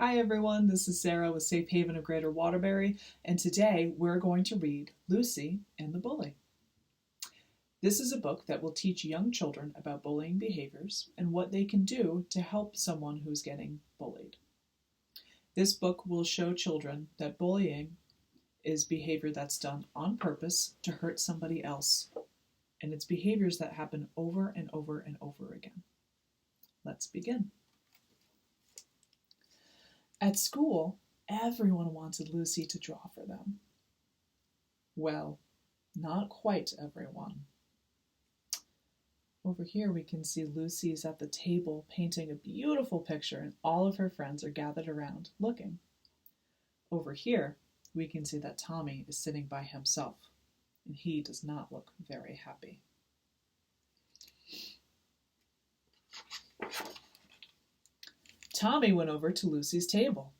Hi everyone, this is Sarah with Safe Haven of Greater Waterbury, and today we're going to read Lucy and the Bully. This is a book that will teach young children about bullying behaviors and what they can do to help someone who's getting bullied. This book will show children that bullying is behavior that's done on purpose to hurt somebody else, and it's behaviors that happen over and over and over again. Let's begin. At school, everyone wanted Lucy to draw for them. Well, not quite everyone. Over here we can see Lucy's at the table painting a beautiful picture and all of her friends are gathered around looking. Over here we can see that Tommy is sitting by himself and he does not look very happy. Tommy went over to Lucy's table.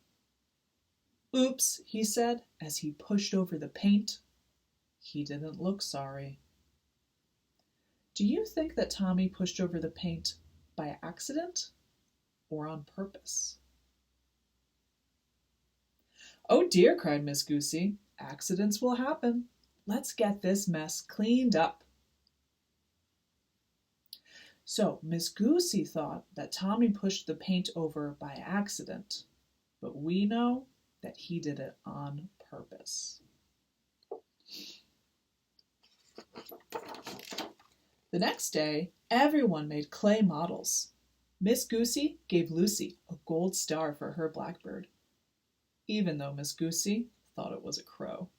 "Oops," he said as he pushed over the paint. He didn't look sorry. Do you think that Tommy pushed over the paint by accident or on purpose? "Oh dear," cried Miss Goosey. "Accidents will happen. Let's get this mess cleaned up." So Miss Goosey thought that Tommy pushed the paint over by accident, but we know that he did it on purpose. The next day, everyone made clay models. Miss Goosey gave Lucy a gold star for her blackbird, even though Miss Goosey thought it was a crow.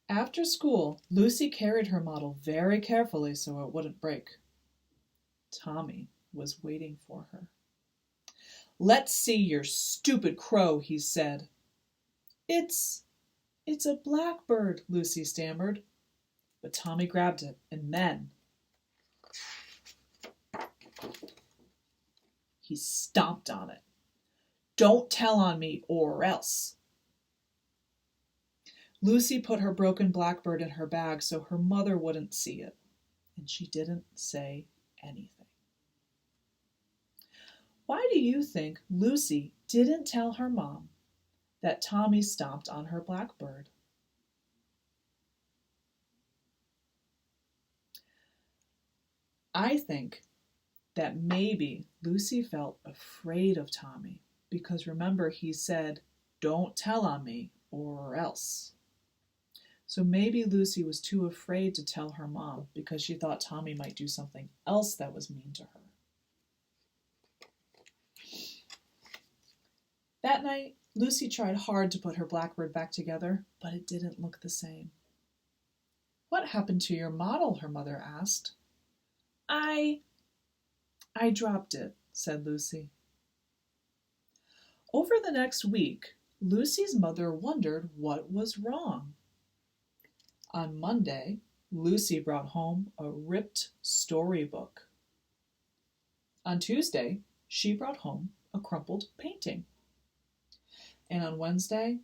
After school, Lucy carried her model very carefully so it wouldn't break. Tommy was waiting for her. "Let's see your stupid crow," he said. It's a blackbird," Lucy stammered. But Tommy grabbed it, and then he stomped on it. "Don't tell on me, or else." Lucy put her broken blackbird in her bag so her mother wouldn't see it, and she didn't say anything. Why do you think Lucy didn't tell her mom that Tommy stomped on her blackbird? I think that maybe Lucy felt afraid of Tommy because remember he said, "Don't tell on me or else." So maybe Lucy was too afraid to tell her mom because she thought Tommy might do something else that was mean to her. That night, Lucy tried hard to put her blackbird back together, but it didn't look the same. "What happened to your model?" her mother asked. I dropped it," said Lucy. Over the next week, Lucy's mother wondered what was wrong. On Monday, Lucy brought home a ripped storybook. On Tuesday, she brought home a crumpled painting. And on Wednesday,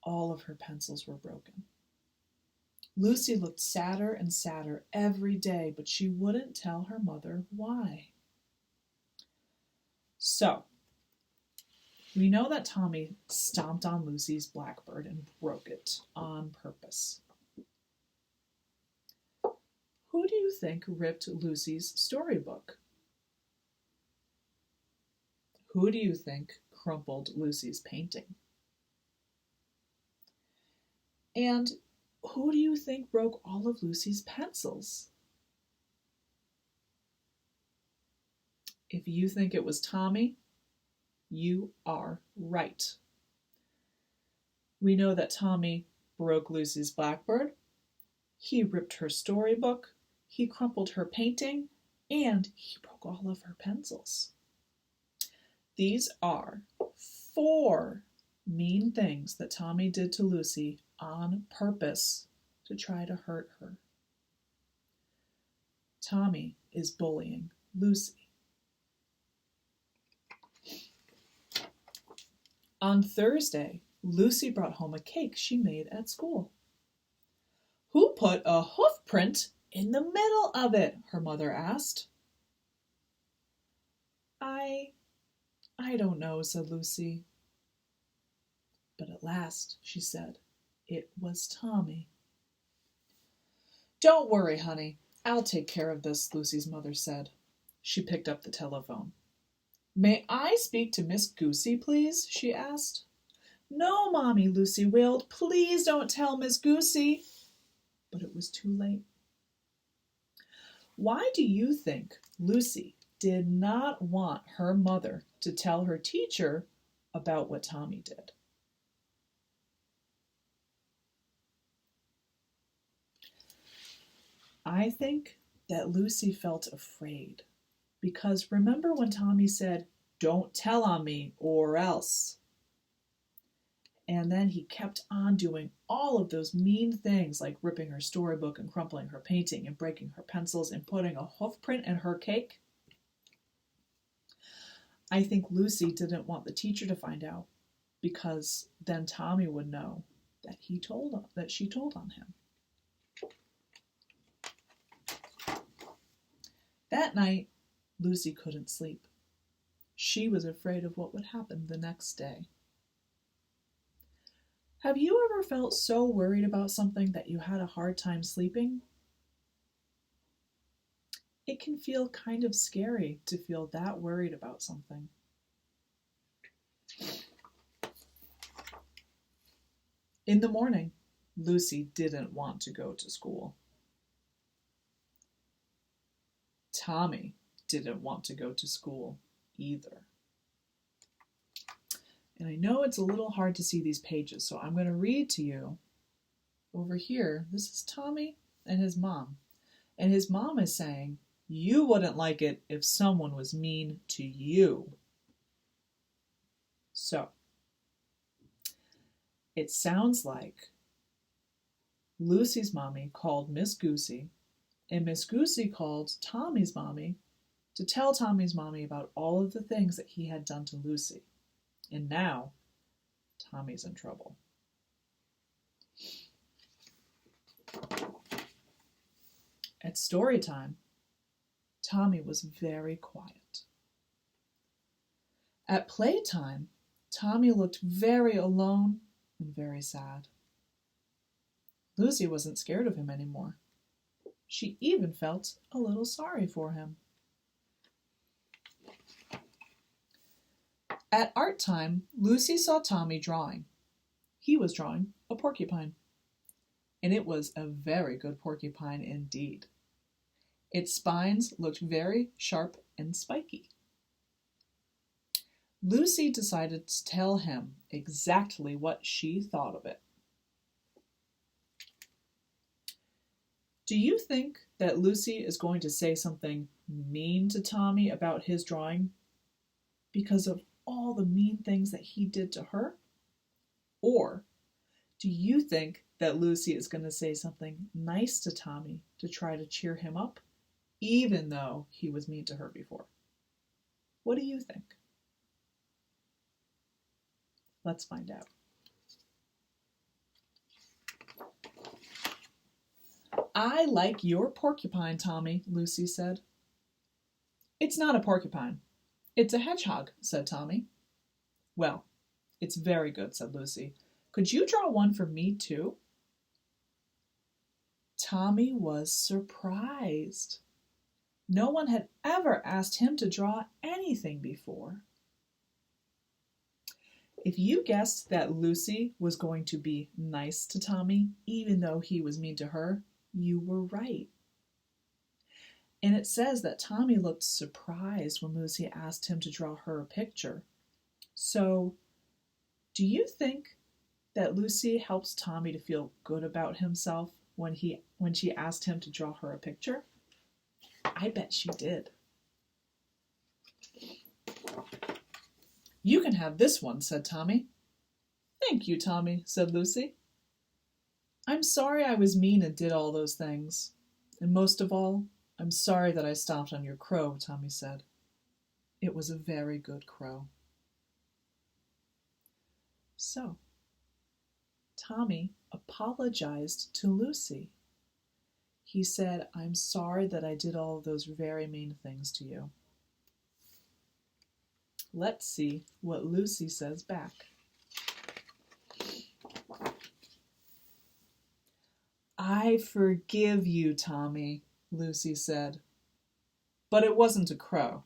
all of her pencils were broken. Lucy looked sadder and sadder every day, but she wouldn't tell her mother why. So, we know that Tommy stomped on Lucy's blackbird and broke it on purpose. Who do you think ripped Lucy's storybook? Who do you think crumpled Lucy's painting? And who do you think broke all of Lucy's pencils? If you think it was Tommy, you are right. We know that Tommy broke Lucy's blackbird, he ripped her storybook, he crumpled her painting, and he broke all of her pencils. These are 4 mean things that Tommy did to Lucy on purpose to try to hurt her. Tommy is bullying Lucy. On Thursday, Lucy brought home a cake she made at school. "Who put a hoof print In the middle of it? Her mother asked. I don't know, said Lucy. But at last, she said, it was Tommy. Don't worry, honey. I'll take care of this, Lucy's mother said. She picked up the telephone. May I speak to Miss Goosey, please? She asked. No, Mommy, Lucy wailed. Please don't tell Miss Goosey. But it was too late. Why do you think Lucy did not want her mother to tell her teacher about what Tommy did? I think that Lucy felt afraid because remember when Tommy said, "Don't tell on me or else." And then he kept on doing all of those mean things like ripping her storybook and crumpling her painting and breaking her pencils and putting a hoof print in her cake. I think Lucy didn't want the teacher to find out because then Tommy would know that she told on him. That night, Lucy couldn't sleep. She was afraid of what would happen the next day. Have you ever felt so worried about something that you had a hard time sleeping? It can feel kind of scary to feel that worried about something. In the morning, Lucy didn't want to go to school. Tommy didn't want to go to school either. And I know it's a little hard to see these pages, so I'm going to read to you over here. This is Tommy and his mom. And his mom is saying, you wouldn't like it if someone was mean to you. So, it sounds like Lucy's mommy called Miss Goosey, and Miss Goosey called Tommy's mommy to tell Tommy's mommy about all of the things that he had done to Lucy. And now, Tommy's in trouble. At story time, Tommy was very quiet. At playtime, Tommy looked very alone and very sad. Lucy wasn't scared of him anymore. She even felt a little sorry for him. At art time, Lucy saw Tommy drawing. He was drawing a porcupine, and it was a very good porcupine indeed. Its spines looked very sharp and spiky. Lucy decided to tell him exactly what she thought of it. Do you think that Lucy is going to say something mean to Tommy about his drawing because of all the mean things that he did to her? Or do you think that Lucy is going to say something nice to Tommy to try to cheer him up, even though he was mean to her before? What do you think? Let's find out. I like your porcupine, Tommy, Lucy said. It's not a porcupine. It's a hedgehog, said Tommy. Well, it's very good, said Lucy. Could you draw one for me, too? Tommy was surprised. No one had ever asked him to draw anything before. If you guessed that Lucy was going to be nice to Tommy, even though he was mean to her, you were right. And it says that Tommy looked surprised when Lucy asked him to draw her a picture. So, do you think that Lucy helps Tommy to feel good about himself when she asked him to draw her a picture? I bet she did. You can have this one, said Tommy. Thank you, Tommy, said Lucy. I'm sorry I was mean and did all those things. And most of all, I'm sorry that I stomped on your crow, Tommy said. It was a very good crow. So, Tommy apologized to Lucy. He said, "I'm sorry that I did all of those very mean things to you." Let's see what Lucy says back. "I forgive you, Tommy," Lucy said. But it wasn't a crow.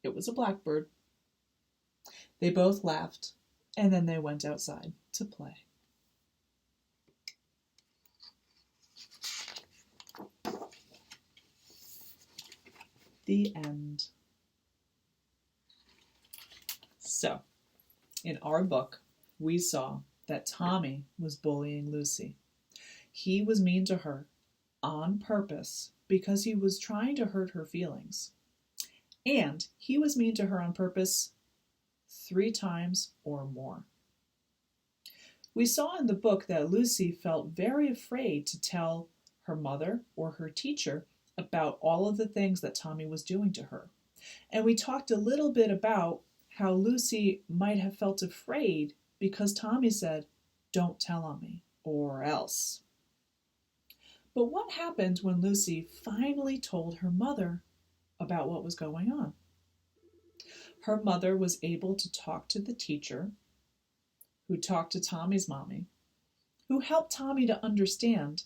It was a blackbird. They both laughed, and then they went outside to play. The end. So, in our book, we saw that Tommy was bullying Lucy. He was mean to her on purpose because he was trying to hurt her feelings. And he was mean to her on purpose 3 times or more. We saw in the book that Lucy felt very afraid to tell her mother or her teacher about all of the things that Tommy was doing to her. And we talked a little bit about how Lucy might have felt afraid because Tommy said, "Don't tell on me, or else." But what happened when Lucy finally told her mother about what was going on? Her mother was able to talk to the teacher, who talked to Tommy's mommy, who helped Tommy to understand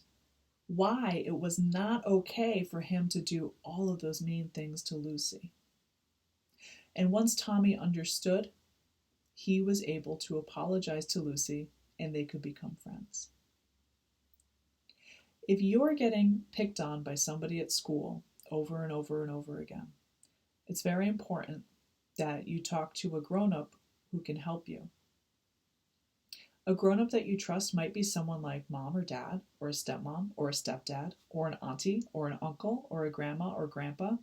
why it was not okay for him to do all of those mean things to Lucy. And once Tommy understood, he was able to apologize to Lucy and they could become friends. If you're getting picked on by somebody at school over and over and over again, it's very important that you talk to a grown-up who can help you. A grown-up that you trust might be someone like mom or dad, or a stepmom or a stepdad, or an auntie or an uncle or a grandma or grandpa,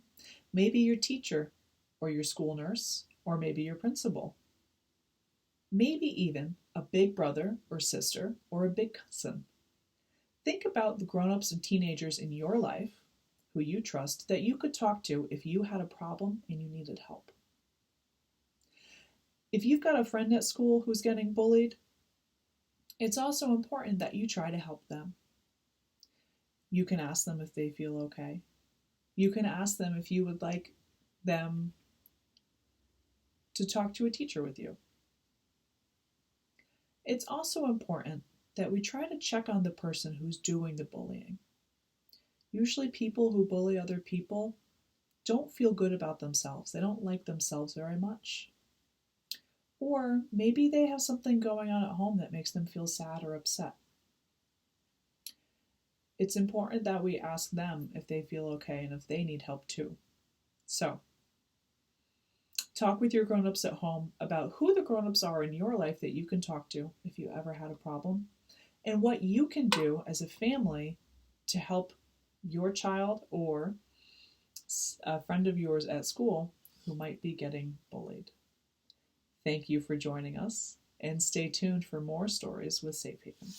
maybe your teacher or your school nurse, or maybe your principal. Maybe even a big brother or sister or a big cousin. Think about the grown-ups and teenagers in your life who you trust that you could talk to if you had a problem and you needed help. If you've got a friend at school who's getting bullied, it's also important that you try to help them. You can ask them if they feel okay. You can ask them if you would like them to talk to a teacher with you. It's also important that we try to check on the person who's doing the bullying. Usually people who bully other people don't feel good about themselves. They don't like themselves very much. Or maybe they have something going on at home that makes them feel sad or upset. It's important that we ask them if they feel okay and if they need help too. So, talk with your grown-ups at home about who the grown-ups are in your life that you can talk to if you ever had a problem, and what you can do as a family to help your child or a friend of yours at school who might be getting bullied. Thank you for joining us, and stay tuned for more stories with Safe Haven.